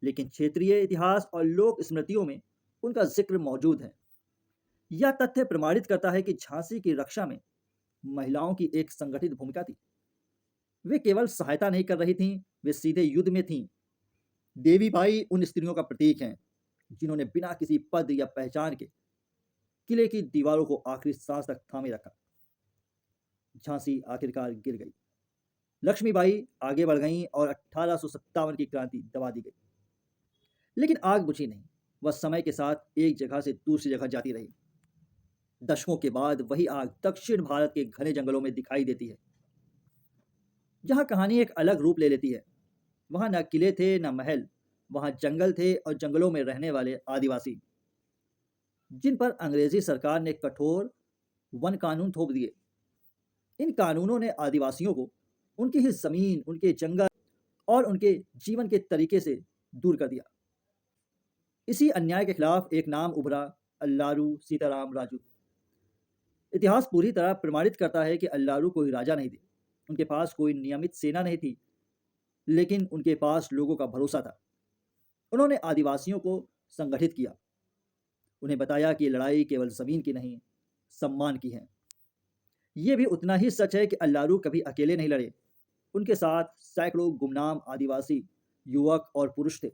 लेकिन क्षेत्रीय इतिहास और लोक स्मृतियों में उनका जिक्र मौजूद है। यह तथ्य प्रमाणित करता है कि झांसी की रक्षा में महिलाओं की एक संगठित भूमिका थी। वे केवल सहायता नहीं कर रही थीं, वे सीधे युद्ध में थीं। देवी बाई उन स्त्रियों का प्रतीक हैं जिन्होंने बिना किसी पद या पहचान के किले की दीवारों को आखिरी सांस तक थामे रखा। झांसी आखिरकार गिर गई। लक्ष्मीबाई आगे बढ़ गईं और 1857 की क्रांति दबा दी गई। लेकिन आग बुझी नहीं। वह समय के साथ एक जगह से दूसरी जगह जाती रही। दशकों के बाद वही आग दक्षिण भारत के घने जंगलों में दिखाई देती है, जहां कहानी एक अलग रूप ले लेती है। वहां न किले थे न महल, वहां जंगल थे और जंगलों में रहने वाले आदिवासी, जिन पर अंग्रेजी सरकार ने कठोर वन कानून थोप दिए। इन कानूनों ने आदिवासियों को उनकी ही जमीन, उनके जंगल और उनके जीवन के तरीके से दूर कर दिया। इसी अन्याय के खिलाफ एक नाम उभरा, अल्लारू सीताराम राजू। इतिहास पूरी तरह प्रमाणित करता है कि अल्लारू कोई राजा नहीं थे, उनके पास कोई नियमित सेना नहीं थी, लेकिन उनके पास लोगों का भरोसा था। उन्होंने आदिवासियों को संगठित किया, उन्हें बताया कि लड़ाई केवल जमीन की नहीं, सम्मान की है। यह भी उतना ही सच है कि अल्लारू कभी अकेले नहीं लड़े। उनके साथ सैकड़ों गुमनाम आदिवासी युवक और पुरुष थे,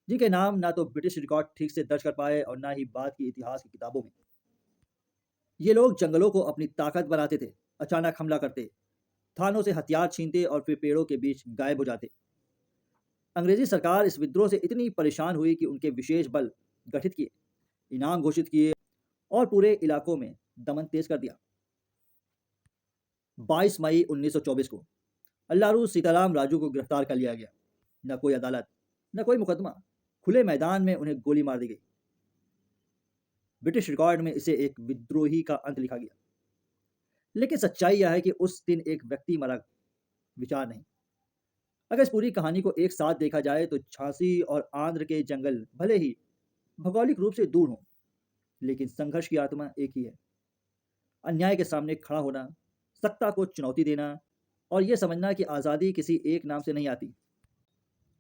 जिनके नाम ना तो ब्रिटिश रिकॉर्ड ठीक से दर्ज कर पाए और ना ही बाद की इतिहास की किताबों में। ये लोग जंगलों को अपनी ताकत बनाते थे, अचानक हमला करते, थानों से हथियार छीनते और फिर पेड़ों के बीच गायब हो जाते। अंग्रेजी सरकार इस विद्रोह से इतनी परेशान हुई कि उनके विशेष बल गठित किए, इनाम घोषित किए और पूरे इलाकों में दमन तेज कर दिया। 22 मई 1924 को अल्लारू सीताराम राजू को गिरफ्तार कर लिया गया। न कोई अदालत, न कोई मुकदमा, खुले मैदान में उन्हें गोली मार दी गई। ब्रिटिश रिकॉर्ड में इसे एक विद्रोही का अंत लिखा गया। लेकिन सच्चाई यह है कि उस दिन एक व्यक्ति मरा, विचार नहीं। अगर इस पूरी कहानी को एक साथ देखा जाए तो झांसी और आंध्र के जंगल भले ही भौगोलिक रूप से दूर हों, लेकिन संघर्ष की आत्मा एक ही है। अन्याय के सामने खड़ा होना, सत्ता को चुनौती देना और यह समझना कि आज़ादी किसी एक नाम से नहीं आती।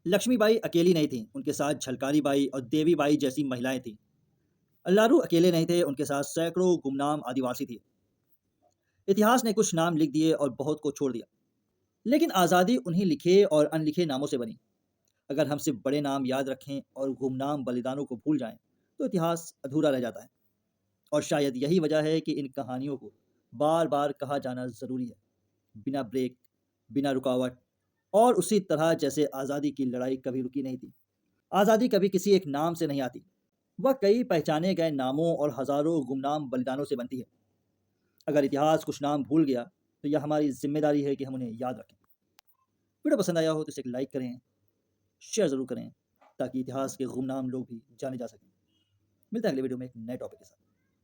लक्ष्मीबाई अकेली नहीं थीं, उनके साथ झलकारी बाई और देवी बाई जैसी महिलाएं थीं। अल्लारू अकेले नहीं थे, उनके साथ सैकड़ों गुमनाम आदिवासी थे। इतिहास ने कुछ नाम लिख दिए और बहुत को छोड़ दिया, लेकिन आज़ादी उन्हीं लिखे और अनलिखे नामों से बनी। अगर हम सिर्फ बड़े नाम याद रखें और गुमनाम बलिदानों को भूल जाएं, तो इतिहास अधूरा रह जाता है। और शायद यही वजह है कि इन कहानियों को बार बार कहा जाना ज़रूरी है, बिना ब्रेक, बिना रुकावट, और उसी तरह जैसे आज़ादी की लड़ाई कभी रुकी नहीं थी। आज़ादी कभी किसी एक नाम से नहीं आती, वह कई पहचाने गए नामों और हजारों गुमनाम बलिदानों से बनती है। अगर इतिहास कुछ नाम भूल गया तो यह हमारी जिम्मेदारी है कि हम उन्हें याद रखें। वीडियो पसंद आया हो तो इसे एक लाइक करें, शेयर ज़रूर करें, ताकि इतिहास के गुमनाम लोग भी जाने जा सकें। मिलते हैं अगले वीडियो में एक नए टॉपिक के साथ।